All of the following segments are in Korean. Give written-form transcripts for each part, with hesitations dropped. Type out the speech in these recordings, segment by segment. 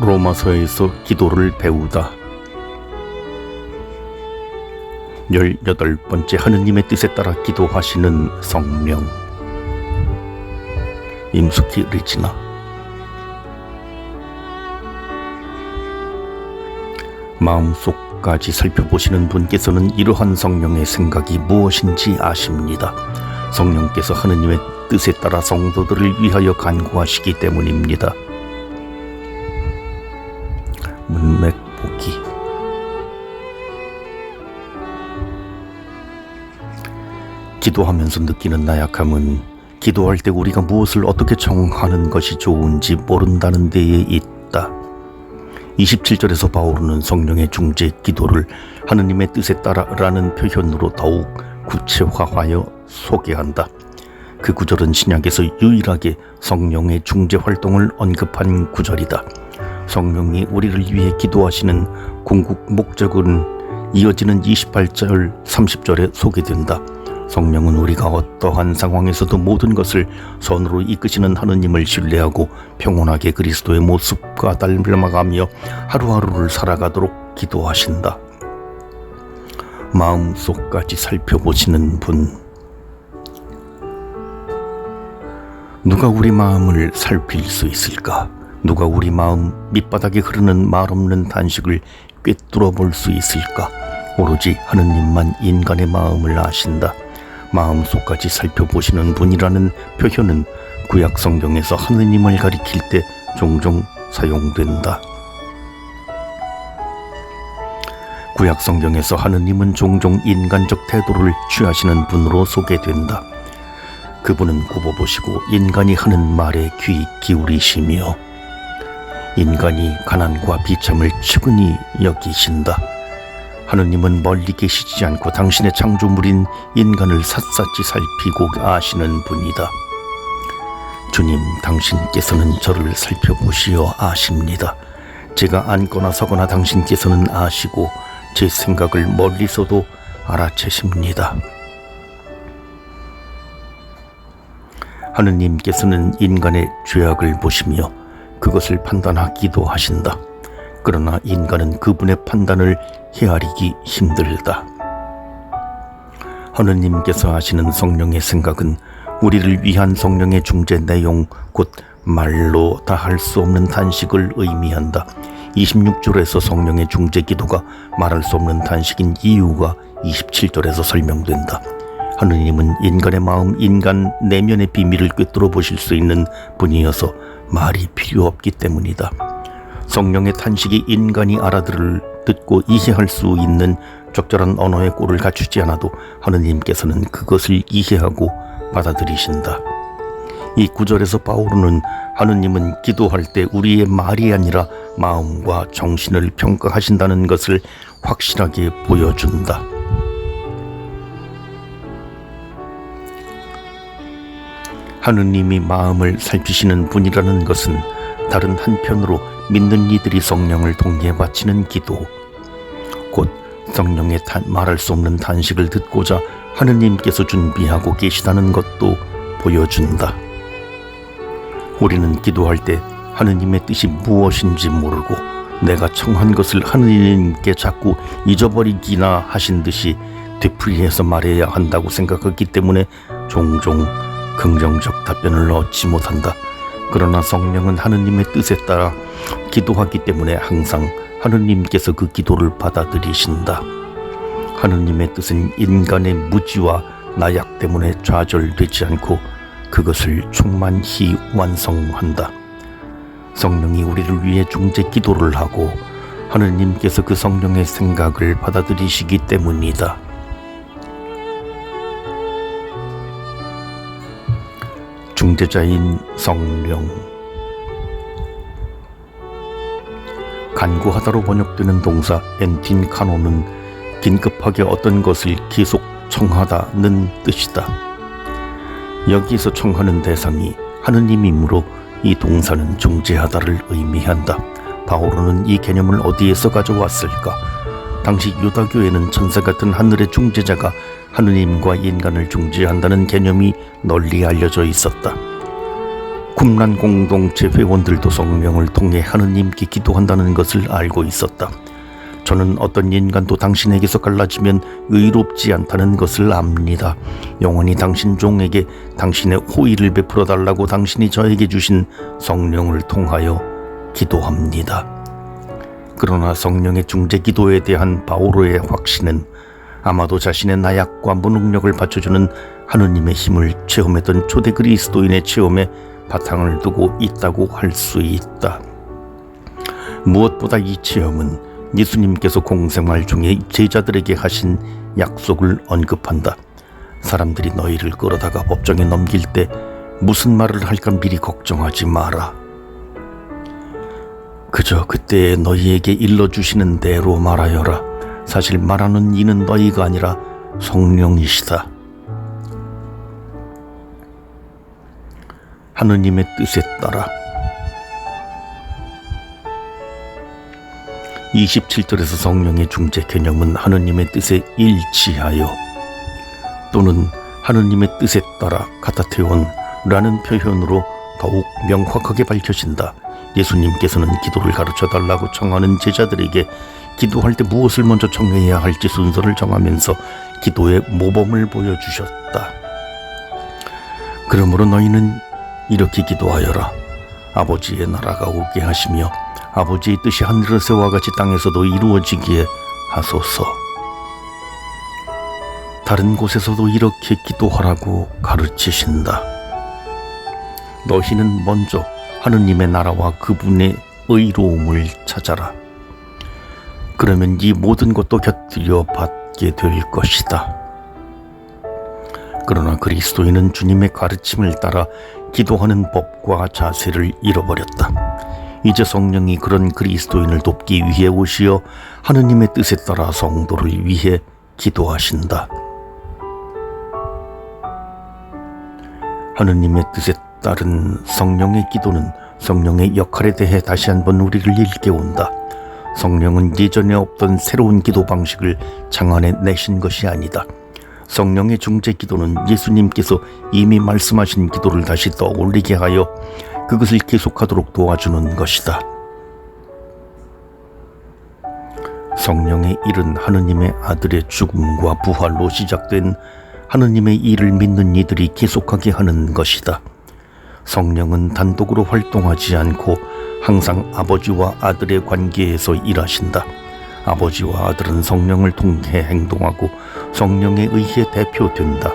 로마서에서 기도를 배우다. 18번째 하느님의 뜻에 따라 기도하시는 성령. 임숙희 리치나. 마음속까지 살펴보시는 분께서는 이러한 성령의 생각이 무엇인지 아십니다. 성령께서 하느님의 뜻에 따라 성도들을 위하여 간구하시기 때문입니다. 문맥 보기. 기도하면서 느끼는 나약함은 기도할 때 우리가 무엇을 어떻게 정하는 것이 좋은지 모른다는 데에 있다. 27절에서 바울은 성령의 중재 기도를 하느님의 뜻에 따라라는 표현으로 더욱 구체화하여 소개한다. 그 구절은 신약에서 유일하게 성령의 중재 활동을 언급한 구절이다. 성령이 우리를 위해 기도하시는 궁극 목적은 이어지는 28절, 30절에 소개된다. 성령은 우리가 어떠한 상황에서도 모든 것을 선으로 이끄시는 하느님을 신뢰하고 평온하게 그리스도의 모습과 닮아가며 하루하루를 살아가도록 기도하신다. 마음속까지 살펴보시는 분. 누가 우리 마음을 살필 수 있을까? 누가 우리 마음 밑바닥에 흐르는 말없는 단식을 꿰뚫어 볼 수 있을까? 오로지 하느님만 인간의 마음을 아신다. 마음속까지 살펴보시는 분이라는 표현은 구약 성경에서 하느님을 가리킬 때 종종 사용된다. 구약 성경에서 하느님은 종종 인간적 태도를 취하시는 분으로 소개된다. 그분은 굽어보시고 인간이 하는 말에 귀 기울이시며 인간이 가난과 비참을 측은히 여기신다. 하느님은 멀리 계시지 않고 당신의 창조물인 인간을 샅샅이 살피고 아시는 분이다. 주님, 당신께서는 저를 살펴보시어 아십니다. 제가 앉거나 서거나 당신께서는 아시고 제 생각을 멀리서도 알아채십니다. 하느님께서는 인간의 죄악을 보시며 그것을 판단하기도 하신다. 그러나 인간은 그분의 판단을 헤아리기 힘들다. 하느님께서 하시는 성령의 생각은 우리를 위한 성령의 중재 내용, 곧 말로 다 할 수 없는 단식을 의미한다. 26절에서 성령의 중재 기도가 말할 수 없는 단식인 이유가 27절에서 설명된다. 하느님은 인간의 마음, 인간 내면의 비밀을 꿰뚫어 보실 수 있는 분이어서 말이 필요 없기 때문이다. 성령의 탄식이 인간이 듣고 이해할 수 있는 적절한 언어의 꼴을 갖추지 않아도 하느님께서는 그것을 이해하고 받아들이신다. 이 구절에서 바울은 하느님은 기도할 때 우리의 말이 아니라 마음과 정신을 평가하신다는 것을 확실하게 보여준다. 하느님이 마음을 살피시는 분이라는 것은 다른 한편으로 믿는 이들이 성령을 통해 바치는 기도, 곧 성령의 말할 수 없는 단식을 듣고자 하느님께서 준비하고 계시다는 것도 보여준다. 우리는 기도할 때 하느님의 뜻이 무엇인지 모르고 내가 청한 것을 하느님께 자꾸 잊어버리기나 하신 듯이 되풀이해서 말해야 한다고 생각하기 때문에 종종 긍정적 답변을 얻지 못한다. 그러나 성령은 하느님의 뜻에 따라 기도하기 때문에 항상 하느님께서 그 기도를 받아들이신다. 하느님의 뜻은 인간의 무지와 나약 때문에 좌절되지 않고 그것을 충만히 완성한다. 성령이 우리를 위해 중재 기도를 하고 하느님께서 그 성령의 생각을 받아들이시기 때문이다. 중재자인 성령. 간구하다로 번역되는 동사 엔틴카노는 긴급하게 어떤 것을 계속 청하다는 뜻이다. 여기에서 청하는 대상이 하느님이므로 이 동사는 중재하다를 의미한다. 바오로는 이 개념을 어디에서 가져왔을까? 당시 유다교에는 천사 같은 하늘의 중재자가 하느님과 인간을 중재한다는 개념이 널리 알려져 있었다. 쿰란 공동체 회원들도 성령을 통해 하느님께 기도한다는 것을 알고 있었다. 저는 어떤 인간도 당신에게서 갈라지면 의롭지 않다는 것을 압니다. 영원히 당신 종에게 당신의 호의를 베풀어 달라고 당신이 저에게 주신 성령을 통하여 기도합니다. 그러나 성령의 중재 기도에 대한 바오로의 확신은 아마도 자신의 나약과 무능력을 받쳐주는 하느님의 힘을 체험했던 초대 그리스도인의 체험에 바탕을 두고 있다고 할 수 있다. 무엇보다 이 체험은 예수님께서 공생활 중에 제자들에게 하신 약속을 언급한다. 사람들이 너희를 끌어다가 법정에 넘길 때 무슨 말을 할까 미리 걱정하지 마라. 그저 그때 너희에게 일러주시는 대로 말하여라. 사실 말하는 이는 너희가 아니라 성령이시다. 하느님의 뜻에 따라 27절에서 성령의 중재 개념은 하느님의 뜻에 일치하여 또는 하느님의 뜻에 따라 카타테온라는 표현으로 더욱 명확하게 밝혀진다. 예수님께서는 기도를 가르쳐 달라고 청하는 제자들에게 기도할 때 무엇을 먼저 청해야 할지 순서를 정하면서 기도의 모범을 보여주셨다. 그러므로 너희는 이렇게 기도하여라. 아버지의 나라가 오게 하시며 아버지의 뜻이 하늘에서와 같이 땅에서도 이루어지기에 하소서. 다른 곳에서도 이렇게 기도하라고 가르치신다. 너희는 먼저 하느님의 나라와 그분의 의로움을 찾아라. 그러면 이 모든 것도 곁들여 받게 될 것이다. 그러나 그리스도인은 주님의 가르침을 따라 기도하는 법과 자세를 잃어버렸다. 이제 성령이 그런 그리스도인을 돕기 위해 오시어 하느님의 뜻에 따라 성도를 위해 기도하신다. 하느님의 뜻에 따른 성령의 기도는 성령의 역할에 대해 다시 한번 우리를 일깨운다. 성령은 예전에 없던 새로운 기도 방식을 창안해 내신 것이 아니다. 성령의 중재 기도는 예수님께서 이미 말씀하신 기도를 다시 떠올리게 하여 그것을 계속하도록 도와주는 것이다. 성령의 일은 하느님의 아들의 죽음과 부활로 시작된 하느님의 일을 믿는 이들이 계속하게 하는 것이다. 성령은 단독으로 활동하지 않고 항상 아버지와 아들의 관계에서 일하신다. 아버지와 아들은 성령을 통해 행동하고 성령에 의해 대표된다.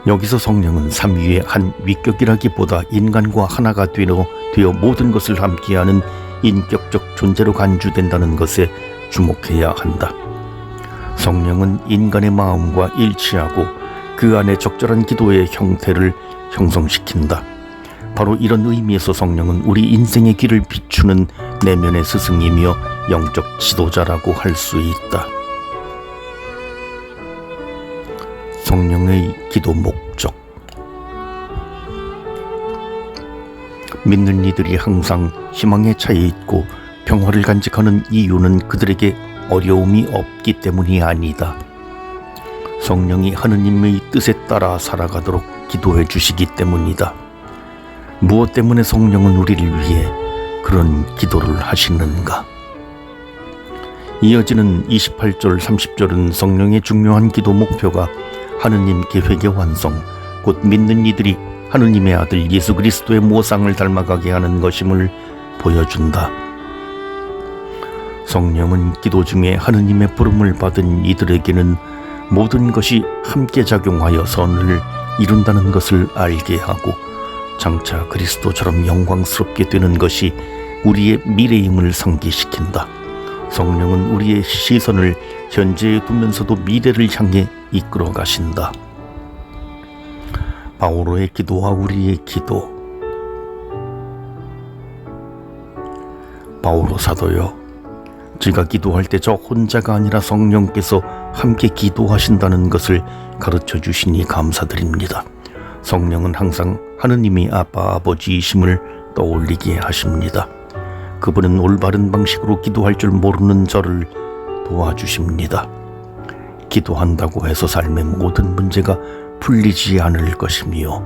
여기서 성령은 삼위의 한 위격이라기보다 인간과 하나가 되어 모든 것을 함께하는 인격적 존재로 간주된다는 것에 주목해야 한다. 성령은 인간의 마음과 일치하고 그 안에 적절한 기도의 형태를 형성시킨다. 바로 이런 의미에서 성령은 우리 인생의 길을 비추는 내면의 스승이며 영적 지도자라고 할 수 있다. 성령의 기도 목적. 믿는 이들이 항상 희망에 차에 있고 평화를 간직하는 이유는 그들에게 어려움이 없기 때문이 아니다. 성령이 하느님의 뜻에 따라 살아가도록 기도해 주시기 때문이다. 무엇 때문에 성령은 우리를 위해 그런 기도를 하시는가? 이어지는 28절 30절은 성령의 중요한 기도 목표가 하느님 계획의 완성, 곧 믿는 이들이 하느님의 아들 예수 그리스도의 모상을 닮아가게 하는 것임을 보여준다. 성령은 기도 중에 하느님의 부름을 받은 이들에게는 모든 것이 함께 작용하여 선을 이룬다는 것을 알게 하고 장차 그리스도처럼 영광스럽게 되는 것이 우리의 미래임을 상기시킨다. 성령은 우리의 시선을 현재에 두면서도 미래를 향해 이끌어 가신다. 바오로의 기도와 우리의 기도. 바오로 사도여, 제가 기도할 때 저 혼자가 아니라 성령께서 함께 기도하신다는 것을 가르쳐 주시니 감사드립니다. 성령은 항상 하느님이 아빠 아버지이심을 떠올리게 하십니다. 그분은 올바른 방식으로 기도할 줄 모르는 저를 도와주십니다. 기도한다고 해서 삶의 모든 문제가 풀리지 않을 것이며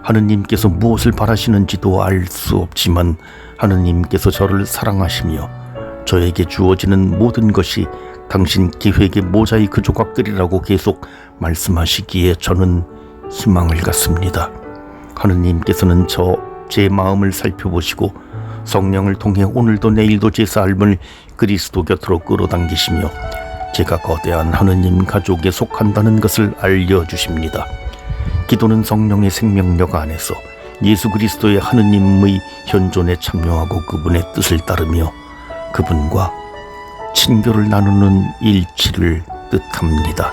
하느님께서 무엇을 바라시는지도 알 수 없지만 하느님께서 저를 사랑하시며 저에게 주어지는 모든 것이 당신 계획의 모자이크 조각들이라고 계속 말씀하시기에 저는 희망을 갖습니다. 하느님께서는 제 마음을 살펴보시고 성령을 통해 오늘도 내일도 제 삶을 그리스도 곁으로 끌어당기시며 제가 거대한 하느님 가족에 속한다는 것을 알려주십니다. 기도는 성령의 생명력 안에서 예수 그리스도의 하느님의 현존에 참여하고 그분의 뜻을 따르며 그분과 친교를 나누는 일치를 뜻합니다.